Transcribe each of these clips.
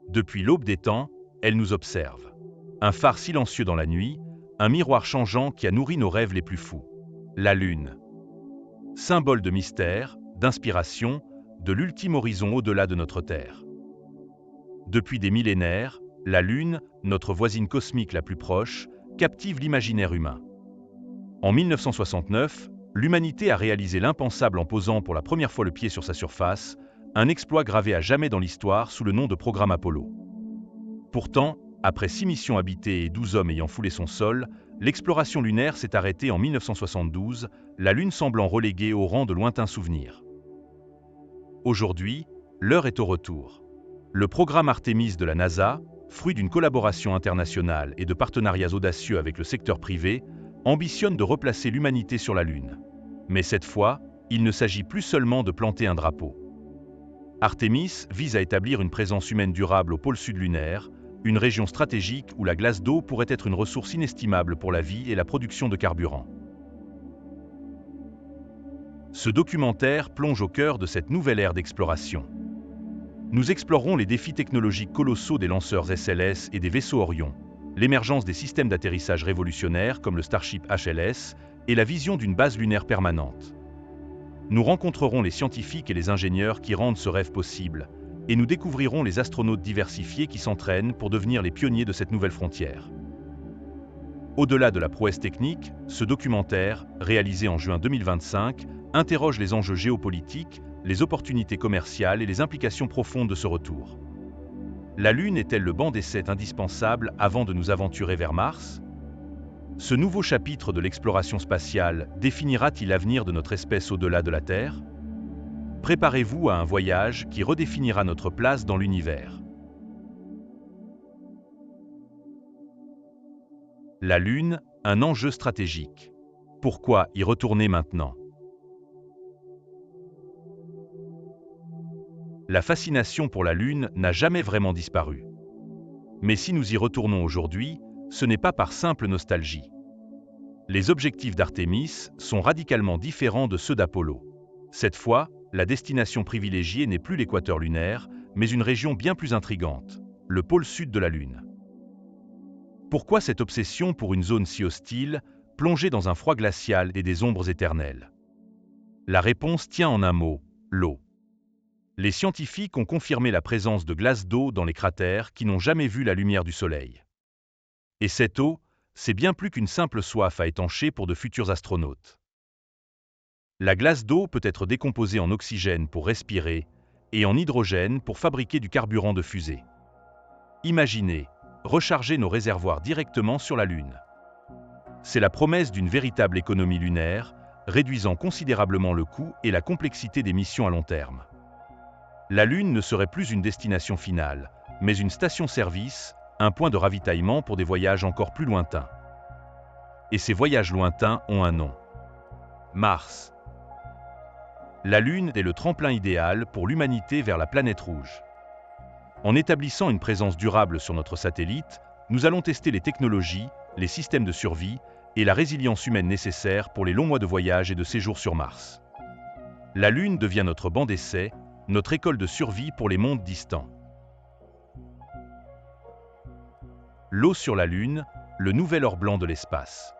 Depuis l'aube des temps, elle nous observe. Un phare silencieux dans la nuit, un miroir changeant qui a nourri nos rêves les plus fous. La Lune. Symbole de mystère, d'inspiration, de l'ultime horizon au-delà de notre Terre. Depuis des millénaires, la Lune, notre voisine cosmique la plus proche, captive l'imaginaire humain. En 1969, l'humanité a réalisé l'impensable en posant pour la première fois le pied sur sa surface, un exploit gravé à jamais dans l'histoire sous le nom de programme Apollo. Pourtant, après 6 missions habitées et 12 hommes ayant foulé son sol, l'exploration lunaire s'est arrêtée en 1972, la Lune semblant reléguée au rang de lointains souvenirs. Aujourd'hui, l'heure est au retour. Le programme Artemis de la NASA, fruit d'une collaboration internationale et de partenariats audacieux avec le secteur privé, ambitionne de replacer l'humanité sur la Lune. Mais cette fois, il ne s'agit plus seulement de planter un drapeau. Artemis vise à établir une présence humaine durable au pôle sud lunaire, une région stratégique où la glace d'eau pourrait être une ressource inestimable pour la vie et la production de carburant. Ce documentaire plonge au cœur de cette nouvelle ère d'exploration. Nous explorerons les défis technologiques colossaux des lanceurs SLS et des vaisseaux Orion, l'émergence des systèmes d'atterrissage révolutionnaires comme le Starship HLS et la vision d'une base lunaire permanente. Nous rencontrerons les scientifiques et les ingénieurs qui rendent ce rêve possible, et nous découvrirons les astronautes diversifiés qui s'entraînent pour devenir les pionniers de cette nouvelle frontière. Au-delà de la prouesse technique, ce documentaire, réalisé en juin 2025, interroge les enjeux géopolitiques, les opportunités commerciales et les implications profondes de ce retour. La Lune est-elle le banc d'essai indispensable avant de nous aventurer vers Mars ? Ce nouveau chapitre de l'exploration spatiale définira-t-il l'avenir de notre espèce au-delà de la Terre ? Préparez-vous à un voyage qui redéfinira notre place dans l'univers. La Lune, un enjeu stratégique. Pourquoi y retourner maintenant ? La fascination pour la Lune n'a jamais vraiment disparu. Mais si nous y retournons aujourd'hui, ce n'est pas par simple nostalgie. Les objectifs d'Artemis sont radicalement différents de ceux d'Apollo. Cette fois, la destination privilégiée n'est plus l'équateur lunaire, mais une région bien plus intrigante, le pôle sud de la Lune. Pourquoi cette obsession pour une zone si hostile, plongée dans un froid glacial et des ombres éternelles ? La réponse tient en un mot, l'eau. Les scientifiques ont confirmé la présence de glaces d'eau dans les cratères qui n'ont jamais vu la lumière du Soleil. Et cette eau, c'est bien plus qu'une simple soif à étancher pour de futurs astronautes. La glace d'eau peut être décomposée en oxygène pour respirer et en hydrogène pour fabriquer du carburant de fusée. Imaginez, recharger nos réservoirs directement sur la Lune. C'est la promesse d'une véritable économie lunaire, réduisant considérablement le coût et la complexité des missions à long terme. La Lune ne serait plus une destination finale, mais une station-service, un point de ravitaillement pour des voyages encore plus lointains. Et ces voyages lointains ont un nom. Mars. La Lune est le tremplin idéal pour l'humanité vers la planète rouge. En établissant une présence durable sur notre satellite, nous allons tester les technologies, les systèmes de survie et la résilience humaine nécessaires pour les longs mois de voyage et de séjour sur Mars. La Lune devient notre banc d'essai, notre école de survie pour les mondes distants. L'eau sur la Lune, le nouvel or blanc de l'espace.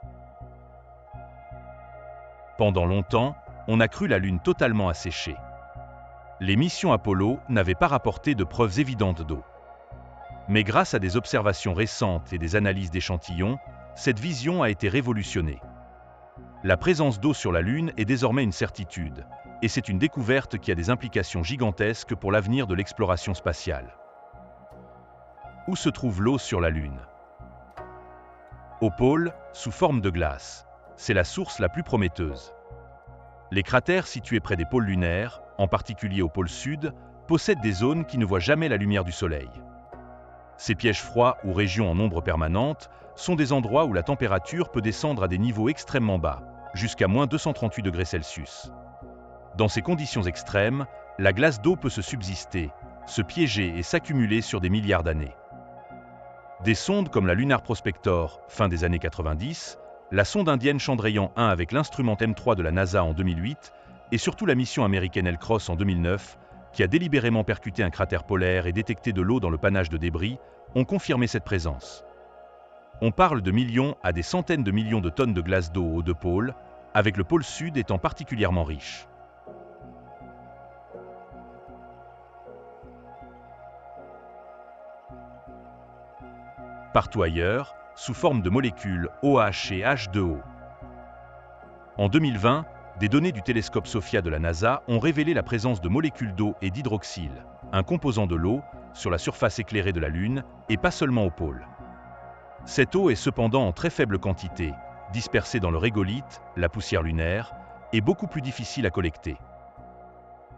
Pendant longtemps, on a cru la Lune totalement asséchée. Les missions Apollo n'avaient pas rapporté de preuves évidentes d'eau. Mais grâce à des observations récentes et des analyses d'échantillons, cette vision a été révolutionnée. La présence d'eau sur la Lune est désormais une certitude, et c'est une découverte qui a des implications gigantesques pour l'avenir de l'exploration spatiale. Où se trouve l'eau sur la Lune ? Au pôle, sous forme de glace. C'est la source la plus prometteuse. Les cratères situés près des pôles lunaires, en particulier au pôle sud, possèdent des zones qui ne voient jamais la lumière du Soleil. Ces pièges froids ou régions en ombre permanente sont des endroits où la température peut descendre à des niveaux extrêmement bas, jusqu'à moins 238 degrés Celsius. Dans ces conditions extrêmes, la glace d'eau peut se subsister, se piéger et s'accumuler sur des milliards d'années. Des sondes comme la Lunar Prospector, fin des années 90, la sonde indienne Chandrayaan-1 avec l'instrument M3 de la NASA en 2008, et surtout la mission américaine L-Cross en 2009, qui a délibérément percuté un cratère polaire et détecté de l'eau dans le panache de débris, ont confirmé cette présence. On parle de millions à des centaines de millions de tonnes de glace d'eau aux deux pôles, avec le pôle sud étant particulièrement riche. Partout ailleurs, sous forme de molécules OH et H2O. En 2020, des données du télescope SOFIA de la NASA ont révélé la présence de molécules d'eau et d'hydroxyle, un composant de l'eau, sur la surface éclairée de la Lune, et pas seulement au pôle. Cette eau est cependant en très faible quantité, dispersée dans le régolithe, la poussière lunaire, et beaucoup plus difficile à collecter.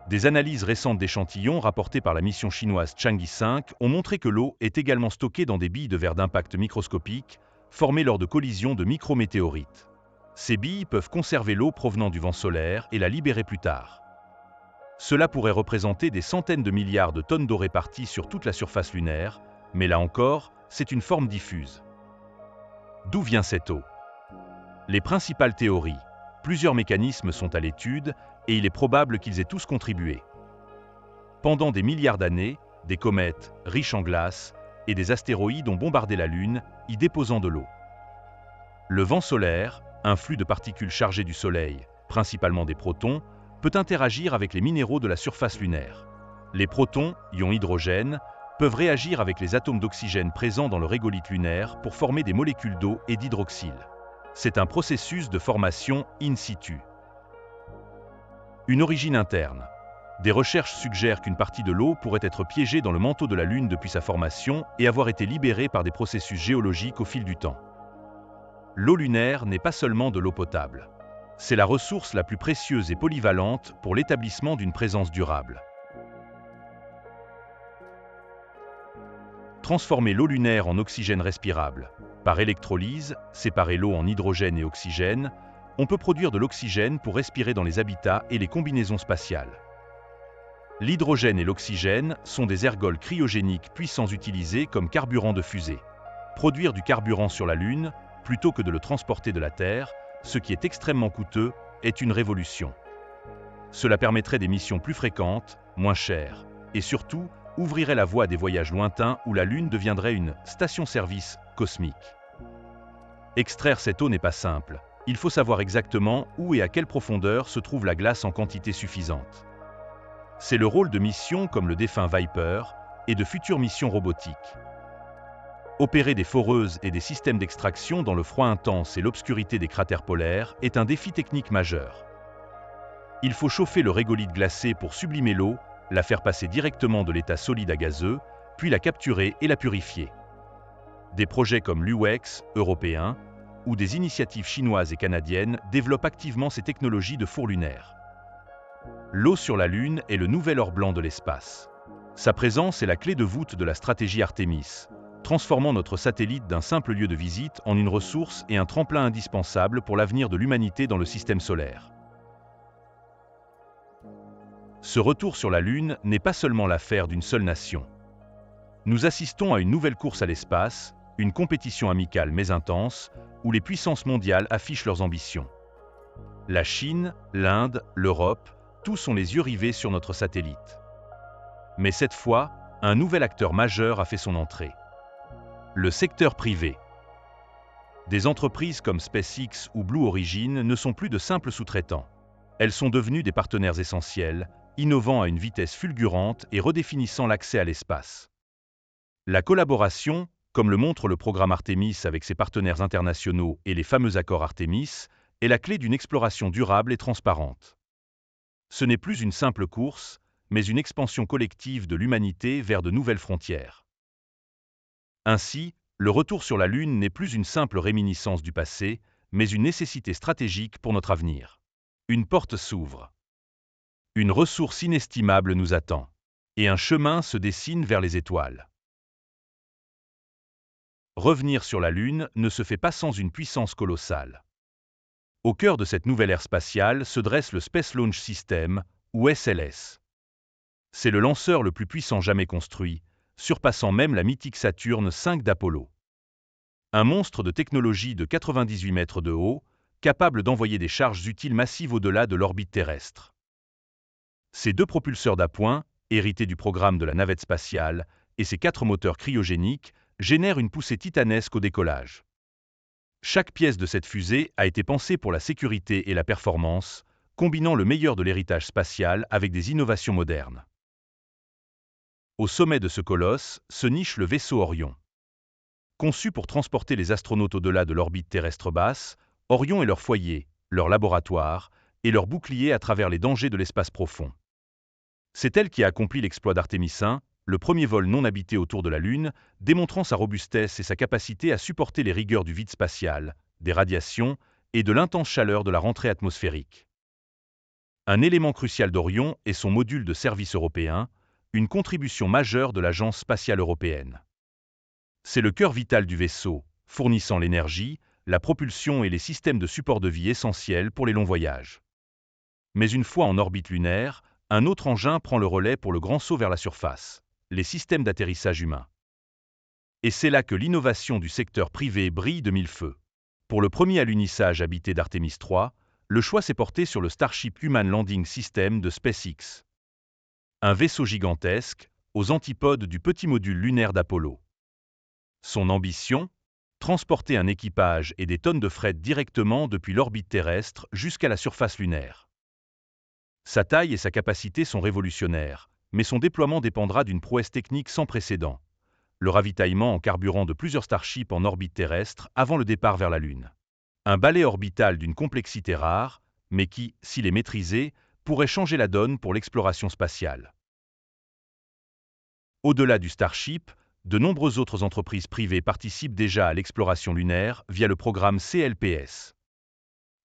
Des analyses récentes d'échantillons rapportées par la mission chinoise Chang'e 5 ont montré que l'eau est également stockée dans des billes de verre d'impact microscopiques, formées lors de collisions de micrométéorites. Ces billes peuvent conserver l'eau provenant du vent solaire et la libérer plus tard. Cela pourrait représenter des centaines de milliards de tonnes d'eau réparties sur toute la surface lunaire, mais là encore, c'est une forme diffuse. D'où vient cette eau? Les principales théories. Plusieurs mécanismes sont à l'étude et il est probable qu'ils aient tous contribué. Pendant des milliards d'années, des comètes, riches en glace, et des astéroïdes ont bombardé la Lune, y déposant de l'eau. Le vent solaire, un flux de particules chargées du Soleil, principalement des protons, peut interagir avec les minéraux de la surface lunaire. Les protons, ions hydrogène, peuvent réagir avec les atomes d'oxygène présents dans le régolithe lunaire pour former des molécules d'eau et d'hydroxyle. C'est un processus de formation in situ. Une origine interne. Des recherches suggèrent qu'une partie de l'eau pourrait être piégée dans le manteau de la Lune depuis sa formation et avoir été libérée par des processus géologiques au fil du temps. L'eau lunaire n'est pas seulement de l'eau potable. C'est la ressource la plus précieuse et polyvalente pour l'établissement d'une présence durable. Transformer l'eau lunaire en oxygène respirable. Par électrolyse, séparer l'eau en hydrogène et oxygène, on peut produire de l'oxygène pour respirer dans les habitats et les combinaisons spatiales. L'hydrogène et l'oxygène sont des ergols cryogéniques puissants utilisés comme carburant de fusée. Produire du carburant sur la Lune, plutôt que de le transporter de la Terre, ce qui est extrêmement coûteux, est une révolution. Cela permettrait des missions plus fréquentes, moins chères, et surtout, ouvrirait la voie à des voyages lointains où la Lune deviendrait une station-service cosmique. Extraire cette eau n'est pas simple. Il faut savoir exactement où et à quelle profondeur se trouve la glace en quantité suffisante. C'est le rôle de missions comme le défunt Viper et de futures missions robotiques. Opérer des foreuses et des systèmes d'extraction dans le froid intense et l'obscurité des cratères polaires est un défi technique majeur. Il faut chauffer le régolithe glacé pour sublimer l'eau, la faire passer directement de l'état solide à gazeux, puis la capturer et la purifier. Des projets comme l'UX, européen, ou des initiatives chinoises et canadiennes développent activement ces technologies de four lunaire. L'eau sur la Lune est le nouvel or blanc de l'espace. Sa présence est la clé de voûte de la stratégie Artemis, transformant notre satellite d'un simple lieu de visite en une ressource et un tremplin indispensable pour l'avenir de l'humanité dans le système solaire. Ce retour sur la Lune n'est pas seulement l'affaire d'une seule nation. Nous assistons à une nouvelle course à l'espace, une compétition amicale mais intense, où les puissances mondiales affichent leurs ambitions. La Chine, l'Inde, l'Europe, tous ont les yeux rivés sur notre satellite. Mais cette fois, un nouvel acteur majeur a fait son entrée. Le secteur privé. Des entreprises comme SpaceX ou Blue Origin ne sont plus de simples sous-traitants. Elles sont devenues des partenaires essentiels, innovant à une vitesse fulgurante et redéfinissant l'accès à l'espace. La collaboration, comme le montre le programme Artemis avec ses partenaires internationaux et les fameux accords Artemis, est la clé d'une exploration durable et transparente. Ce n'est plus une simple course, mais une expansion collective de l'humanité vers de nouvelles frontières. Ainsi, le retour sur la Lune n'est plus une simple réminiscence du passé, mais une nécessité stratégique pour notre avenir. Une porte s'ouvre. Une ressource inestimable nous attend. Et un chemin se dessine vers les étoiles. Revenir sur la Lune ne se fait pas sans une puissance colossale. Au cœur de cette nouvelle ère spatiale se dresse le Space Launch System, ou SLS. C'est le lanceur le plus puissant jamais construit, surpassant même la mythique Saturne V d'Apollo. Un monstre de technologie de 98 mètres de haut, capable d'envoyer des charges utiles massives au-delà de l'orbite terrestre. Ses deux propulseurs d'appoint, hérité du programme de la navette spatiale, et ses 4 moteurs cryogéniques génèrent une poussée titanesque au décollage. Chaque pièce de cette fusée a été pensée pour la sécurité et la performance, combinant le meilleur de l'héritage spatial avec des innovations modernes. Au sommet de ce colosse se niche le vaisseau Orion. Conçu pour transporter les astronautes au-delà de l'orbite terrestre basse, Orion est leur foyer, leur laboratoire et leur bouclier à travers les dangers de l'espace profond. C'est elle qui a accompli l'exploit d'Artémis 1, le premier vol non habité autour de la Lune, démontrant sa robustesse et sa capacité à supporter les rigueurs du vide spatial, des radiations et de l'intense chaleur de la rentrée atmosphérique. Un élément crucial d'Orion est son module de service européen, une contribution majeure de l'Agence spatiale européenne. C'est le cœur vital du vaisseau, fournissant l'énergie, la propulsion et les systèmes de support de vie essentiels pour les longs voyages. Mais une fois en orbite lunaire, un autre engin prend le relais pour le grand saut vers la surface, les systèmes d'atterrissage humains. Et c'est là que l'innovation du secteur privé brille de mille feux. Pour le premier alunissage habité d'Artemis 3, le choix s'est porté sur le Starship Human Landing System de SpaceX. Un vaisseau gigantesque, aux antipodes du petit module lunaire d'Apollo. Son ambition ? Transporter un équipage et des tonnes de fret directement depuis l'orbite terrestre jusqu'à la surface lunaire. Sa taille et sa capacité sont révolutionnaires, mais son déploiement dépendra d'une prouesse technique sans précédent. Le ravitaillement en carburant de plusieurs Starships en orbite terrestre avant le départ vers la Lune. Un balai orbital d'une complexité rare, mais qui, s'il est maîtrisé, pourrait changer la donne pour l'exploration spatiale. Au-delà du Starship, de nombreuses autres entreprises privées participent déjà à l'exploration lunaire via le programme CLPS.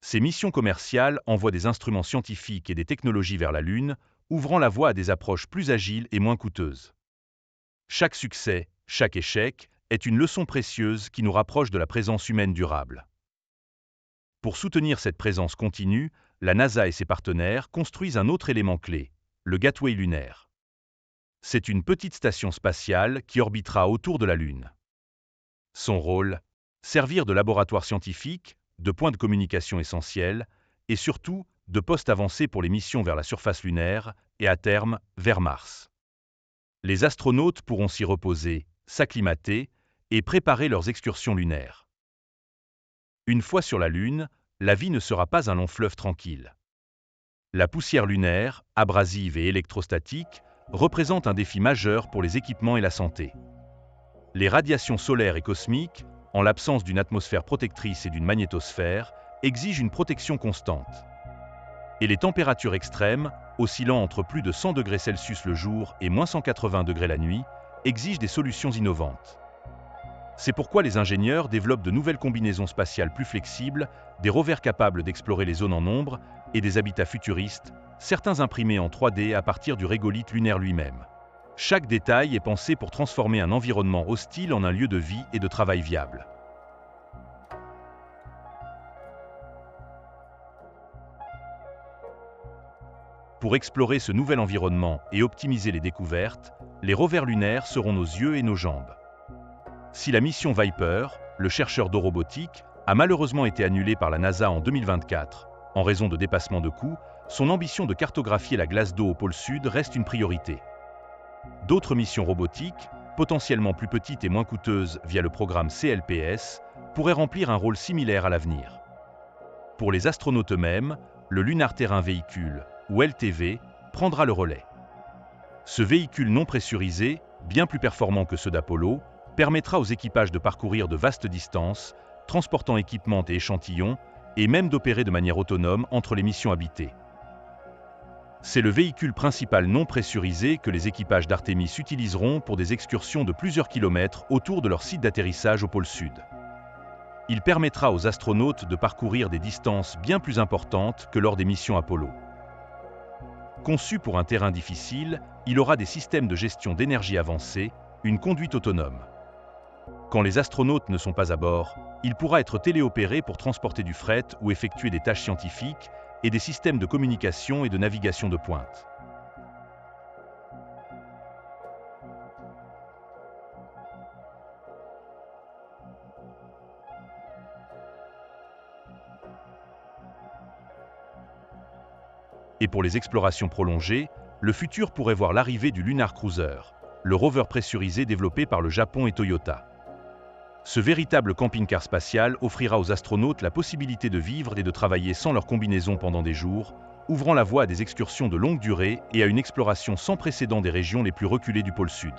Ces missions commerciales envoient des instruments scientifiques et des technologies vers la Lune, ouvrant la voie à des approches plus agiles et moins coûteuses. Chaque succès, chaque échec, est une leçon précieuse qui nous rapproche de la présence humaine durable. Pour soutenir cette présence continue, la NASA et ses partenaires construisent un autre élément clé, le Gateway lunaire. C'est une petite station spatiale qui orbitera autour de la Lune. Son rôle ? Servir de laboratoire scientifique, de point de communication essentiel, et surtout, de poste avancé pour les missions vers la surface lunaire et à terme, vers Mars. Les astronautes pourront s'y reposer, s'acclimater et préparer leurs excursions lunaires. Une fois sur la Lune, la vie ne sera pas un long fleuve tranquille. La poussière lunaire, abrasive et électrostatique, représente un défi majeur pour les équipements et la santé. Les radiations solaires et cosmiques, en l'absence d'une atmosphère protectrice et d'une magnétosphère, exigent une protection constante. Et les températures extrêmes, oscillant entre plus de 100 degrés Celsius le jour et moins 180 degrés la nuit, exigent des solutions innovantes. C'est pourquoi les ingénieurs développent de nouvelles combinaisons spatiales plus flexibles, des rovers capables d'explorer les zones en ombre et des habitats futuristes, certains imprimés en 3D à partir du régolithe lunaire lui-même. Chaque détail est pensé pour transformer un environnement hostile en un lieu de vie et de travail viable. Pour explorer ce nouvel environnement et optimiser les découvertes, les rovers lunaires seront nos yeux et nos jambes. Si la mission Viper, le chercheur d'eau robotique, a malheureusement été annulée par la NASA en 2024, en raison de dépassements de coûts, son ambition de cartographier la glace d'eau au pôle Sud reste une priorité. D'autres missions robotiques, potentiellement plus petites et moins coûteuses via le programme CLPS, pourraient remplir un rôle similaire à l'avenir. Pour les astronautes eux-mêmes, le Lunar Terrain Véhicule, ou LTV, prendra le relais. Ce véhicule non pressurisé, bien plus performant que ceux d'Apollo, permettra aux équipages de parcourir de vastes distances, transportant équipements et échantillons, et même d'opérer de manière autonome entre les missions habitées. C'est le véhicule principal non pressurisé que les équipages d'Artémis utiliseront pour des excursions de plusieurs kilomètres autour de leur site d'atterrissage au pôle Sud. Il permettra aux astronautes de parcourir des distances bien plus importantes que lors des missions Apollo. Conçu pour un terrain difficile, il aura des systèmes de gestion d'énergie avancés, une conduite autonome. Quand les astronautes ne sont pas à bord, il pourra être téléopéré pour transporter du fret ou effectuer des tâches scientifiques et des systèmes de communication et de navigation de pointe. Et pour les explorations prolongées, le futur pourrait voir l'arrivée du Lunar Cruiser, le rover pressurisé développé par le Japon et Toyota. Ce véritable camping-car spatial offrira aux astronautes la possibilité de vivre et de travailler sans leur combinaison pendant des jours, ouvrant la voie à des excursions de longue durée et à une exploration sans précédent des régions les plus reculées du pôle Sud.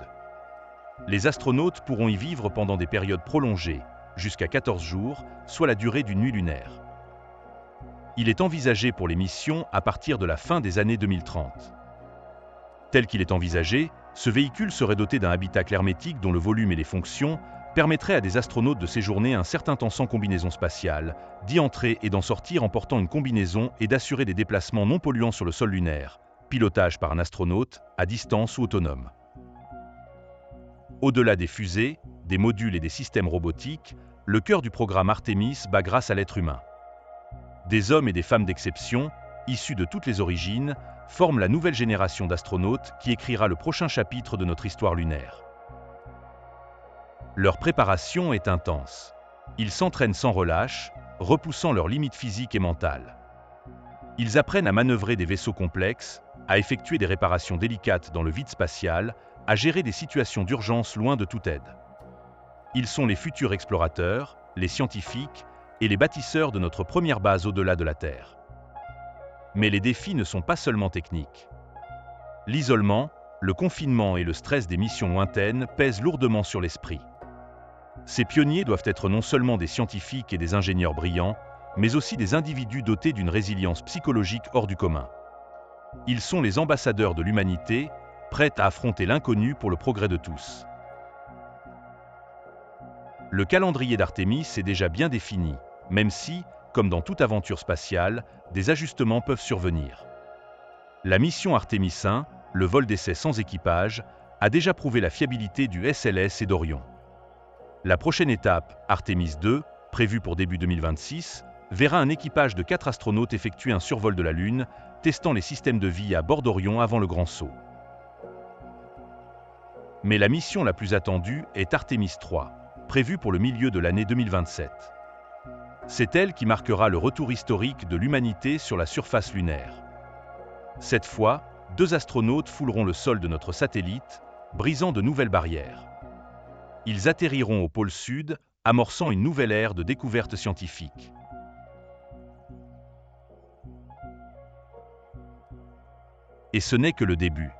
Les astronautes pourront y vivre pendant des périodes prolongées, jusqu'à 14 jours, soit la durée d'une nuit lunaire. Il est envisagé pour les missions à partir de la fin des années 2030. Tel qu'il est envisagé, ce véhicule serait doté d'un habitacle hermétique dont le volume et les fonctions permettraient à des astronautes de séjourner un certain temps sans combinaison spatiale, d'y entrer et d'en sortir en portant une combinaison et d'assurer des déplacements non polluants sur le sol lunaire, pilotage par un astronaute, à distance ou autonome. Au-delà des fusées, des modules et des systèmes robotiques, le cœur du programme Artemis bat grâce à l'être humain. Des hommes et des femmes d'exception, issus de toutes les origines, forment la nouvelle génération d'astronautes qui écrira le prochain chapitre de notre histoire lunaire. Leur préparation est intense. Ils s'entraînent sans relâche, repoussant leurs limites physiques et mentales. Ils apprennent à manœuvrer des vaisseaux complexes, à effectuer des réparations délicates dans le vide spatial, à gérer des situations d'urgence loin de toute aide. Ils sont les futurs explorateurs, les scientifiques et les bâtisseurs de notre première base au-delà de la Terre. Mais les défis ne sont pas seulement techniques. L'isolement, le confinement et le stress des missions lointaines pèsent lourdement sur l'esprit. Ces pionniers doivent être non seulement des scientifiques et des ingénieurs brillants, mais aussi des individus dotés d'une résilience psychologique hors du commun. Ils sont les ambassadeurs de l'humanité, prêts à affronter l'inconnu pour le progrès de tous. Le calendrier d'Artémis est déjà bien défini, même si, comme dans toute aventure spatiale, des ajustements peuvent survenir. La mission Artemis 1, le vol d'essai sans équipage, a déjà prouvé la fiabilité du SLS et d'Orion. La prochaine étape, Artemis 2, prévue pour début 2026, verra un équipage de 4 astronautes effectuer un survol de la Lune, testant les systèmes de vie à bord d'Orion avant le grand saut. Mais la mission la plus attendue est Artemis 3, prévue pour le milieu de l'année 2027. C'est elle qui marquera le retour historique de l'humanité sur la surface lunaire. Cette fois, 2 astronautes fouleront le sol de notre satellite, brisant de nouvelles barrières. Ils atterriront au pôle Sud, amorçant une nouvelle ère de découvertes scientifiques. Et ce n'est que le début.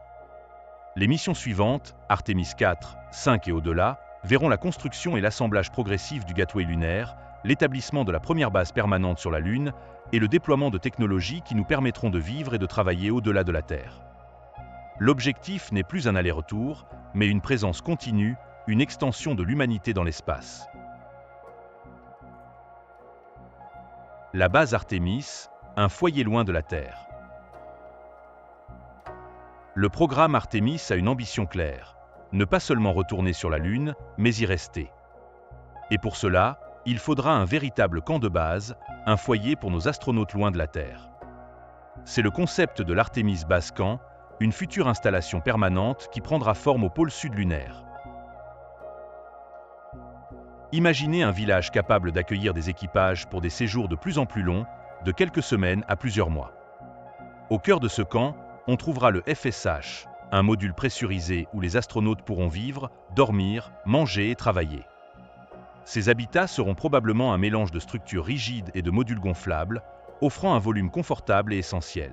Les missions suivantes, Artemis 4, 5 et au-delà, verront la construction et l'assemblage progressif du gateway lunaire, l'établissement de la première base permanente sur la Lune et le déploiement de technologies qui nous permettront de vivre et de travailler au-delà de la Terre. L'objectif n'est plus un aller-retour, mais une présence continue, une extension de l'humanité dans l'espace. La base Artemis, un foyer loin de la Terre. Le programme Artemis a une ambition claire, ne pas seulement retourner sur la Lune, mais y rester. Et pour cela, il faudra un véritable camp de base, un foyer pour nos astronautes loin de la Terre. C'est le concept de l'Artemis Base Camp, une future installation permanente qui prendra forme au pôle sud lunaire. Imaginez un village capable d'accueillir des équipages pour des séjours de plus en plus longs, de quelques semaines à plusieurs mois. Au cœur de ce camp, on trouvera le FSH, un module pressurisé où les astronautes pourront vivre, dormir, manger et travailler. Ces habitats seront probablement un mélange de structures rigides et de modules gonflables, offrant un volume confortable et essentiel.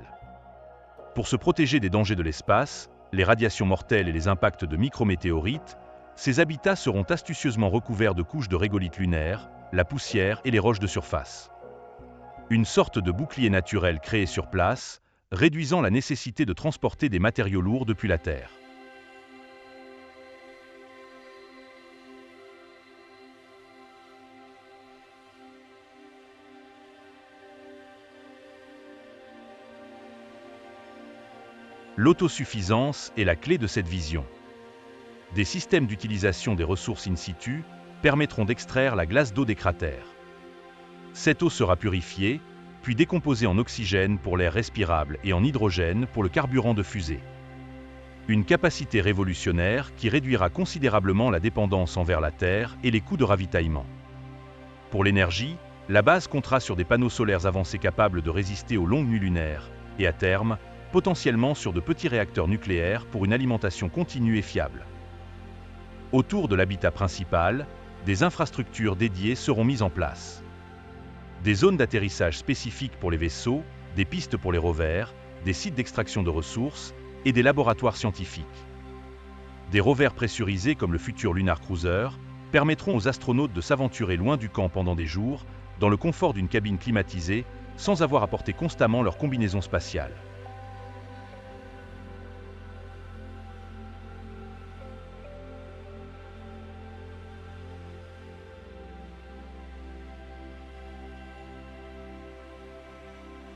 Pour se protéger des dangers de l'espace, les radiations mortelles et les impacts de micrométéorites, ces habitats seront astucieusement recouverts de couches de régolithes lunaires, la poussière et les roches de surface. Une sorte de bouclier naturel créé sur place, réduisant la nécessité de transporter des matériaux lourds depuis la Terre. L'autosuffisance est la clé de cette vision. Des systèmes d'utilisation des ressources in situ permettront d'extraire la glace d'eau des cratères. Cette eau sera purifiée, puis décomposée en oxygène pour l'air respirable et en hydrogène pour le carburant de fusée. Une capacité révolutionnaire qui réduira considérablement la dépendance envers la Terre et les coûts de ravitaillement. Pour l'énergie, la base comptera sur des panneaux solaires avancés capables de résister aux longues nuits lunaires et, à terme, potentiellement sur de petits réacteurs nucléaires pour une alimentation continue et fiable. Autour de l'habitat principal, des infrastructures dédiées seront mises en place. Des zones d'atterrissage spécifiques pour les vaisseaux, des pistes pour les rovers, des sites d'extraction de ressources et des laboratoires scientifiques. Des rovers pressurisés comme le futur Lunar Cruiser permettront aux astronautes de s'aventurer loin du camp pendant des jours, dans le confort d'une cabine climatisée, sans avoir à porter constamment leur combinaison spatiale.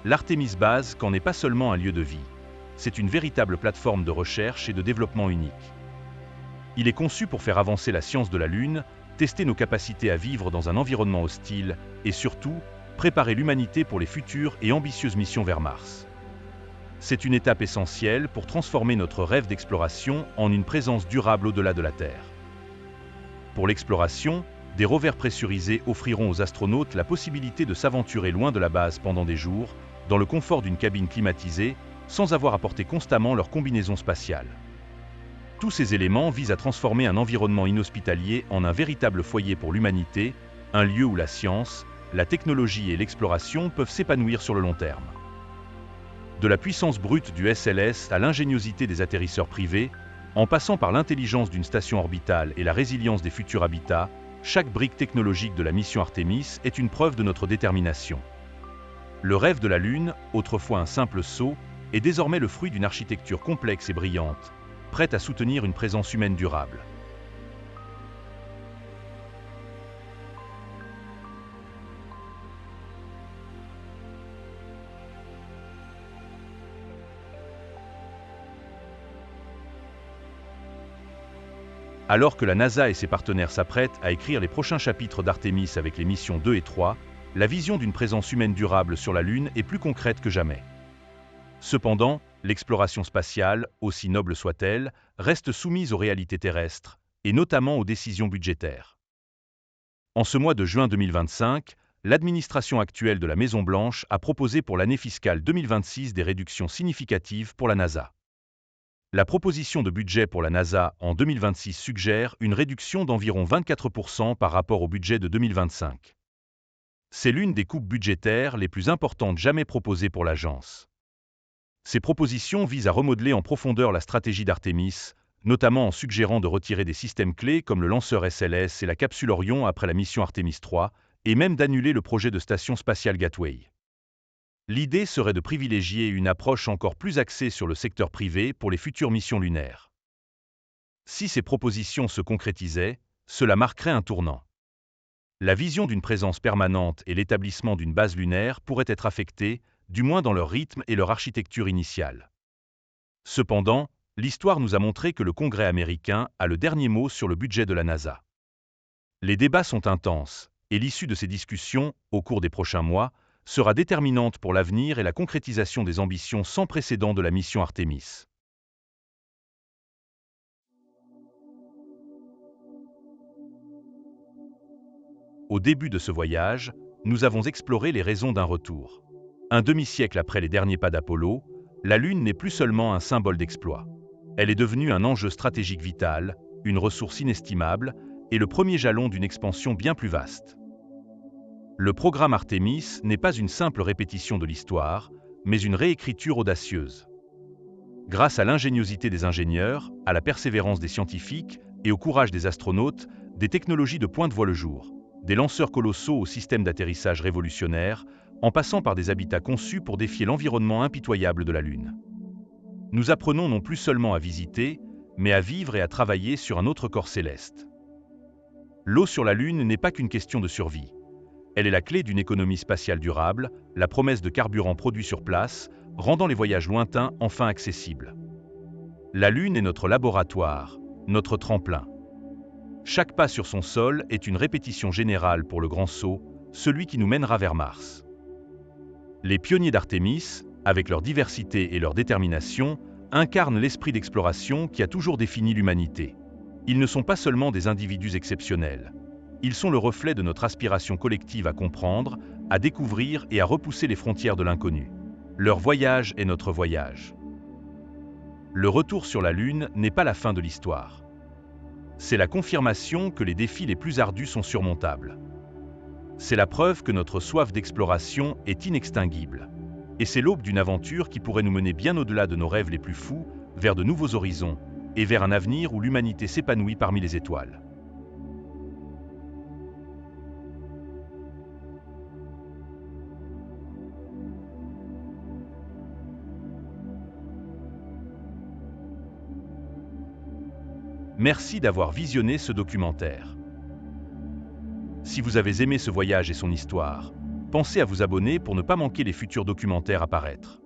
L'Artemis Base n'est pas seulement un lieu de vie, c'est une véritable plateforme de recherche et de développement unique. Il est conçu pour faire avancer la science de la Lune, tester nos capacités à vivre dans un environnement hostile et surtout, préparer l'humanité pour les futures et ambitieuses missions vers Mars. C'est une étape essentielle pour transformer notre rêve d'exploration en une présence durable au-delà de la Terre. Pour l'exploration, des rovers pressurisés offriront aux astronautes la possibilité de s'aventurer loin de la base pendant des jours, dans le confort d'une cabine climatisée, sans avoir à porter constamment leur combinaison spatiale. Tous ces éléments visent à transformer un environnement inhospitalier en un véritable foyer pour l'humanité, un lieu où la science, la technologie et l'exploration peuvent s'épanouir sur le long terme. De la puissance brute du SLS à l'ingéniosité des atterrisseurs privés, en passant par l'intelligence d'une station orbitale et la résilience des futurs habitats, chaque brique technologique de la mission Artemis est une preuve de notre détermination. Le rêve de la Lune, autrefois un simple sceau, est désormais le fruit d'une architecture complexe et brillante, prête à soutenir une présence humaine durable. Alors que la NASA et ses partenaires s'apprêtent à écrire les prochains chapitres d'Artemis avec les missions 2 et 3, la vision d'une présence humaine durable sur la Lune est plus concrète que jamais. Cependant, l'exploration spatiale, aussi noble soit-elle, reste soumise aux réalités terrestres, et notamment aux décisions budgétaires. En ce mois de juin 2025, l'administration actuelle de la Maison-Blanche a proposé pour l'année fiscale 2026 des réductions significatives pour la NASA. La proposition de budget pour la NASA en 2026 suggère une réduction d'environ 24% par rapport au budget de 2025. C'est l'une des coupes budgétaires les plus importantes jamais proposées pour l'agence. Ces propositions visent à remodeler en profondeur la stratégie d'Artemis, notamment en suggérant de retirer des systèmes clés comme le lanceur SLS et la capsule Orion après la mission Artemis 3, et même d'annuler le projet de station spatiale Gateway. L'idée serait de privilégier une approche encore plus axée sur le secteur privé pour les futures missions lunaires. Si ces propositions se concrétisaient, cela marquerait un tournant. La vision d'une présence permanente et l'établissement d'une base lunaire pourraient être affectés, du moins dans leur rythme et leur architecture initiale. Cependant, l'histoire nous a montré que le Congrès américain a le dernier mot sur le budget de la NASA. Les débats sont intenses, et l'issue de ces discussions, au cours des prochains mois, sera déterminante pour l'avenir et la concrétisation des ambitions sans précédent de la mission Artemis. Au début de ce voyage, nous avons exploré les raisons d'un retour. Un demi-siècle après les derniers pas d'Apollo, la Lune n'est plus seulement un symbole d'exploit. Elle est devenue un enjeu stratégique vital, une ressource inestimable et le premier jalon d'une expansion bien plus vaste. Le programme Artemis n'est pas une simple répétition de l'histoire, mais une réécriture audacieuse. Grâce à l'ingéniosité des ingénieurs, à la persévérance des scientifiques et au courage des astronautes, des technologies de pointe voient le jour. Des lanceurs colossaux au système d'atterrissage révolutionnaire, en passant par des habitats conçus pour défier l'environnement impitoyable de la Lune. Nous apprenons non plus seulement à visiter, mais à vivre et à travailler sur un autre corps céleste. L'eau sur la Lune n'est pas qu'une question de survie. Elle est la clé d'une économie spatiale durable, la promesse de carburant produit sur place, rendant les voyages lointains enfin accessibles. La Lune est notre laboratoire, notre tremplin. Chaque pas sur son sol est une répétition générale pour le grand saut, celui qui nous mènera vers Mars. Les pionniers d'Artemis, avec leur diversité et leur détermination, incarnent l'esprit d'exploration qui a toujours défini l'humanité. Ils ne sont pas seulement des individus exceptionnels. Ils sont le reflet de notre aspiration collective à comprendre, à découvrir et à repousser les frontières de l'inconnu. Leur voyage est notre voyage. Le retour sur la Lune n'est pas la fin de l'histoire. C'est la confirmation que les défis les plus ardus sont surmontables. C'est la preuve que notre soif d'exploration est inextinguible. Et c'est l'aube d'une aventure qui pourrait nous mener bien au-delà de nos rêves les plus fous, vers de nouveaux horizons, et vers un avenir où l'humanité s'épanouit parmi les étoiles. Merci d'avoir visionné ce documentaire. Si vous avez aimé ce voyage et son histoire, pensez à vous abonner pour ne pas manquer les futurs documentaires à paraître.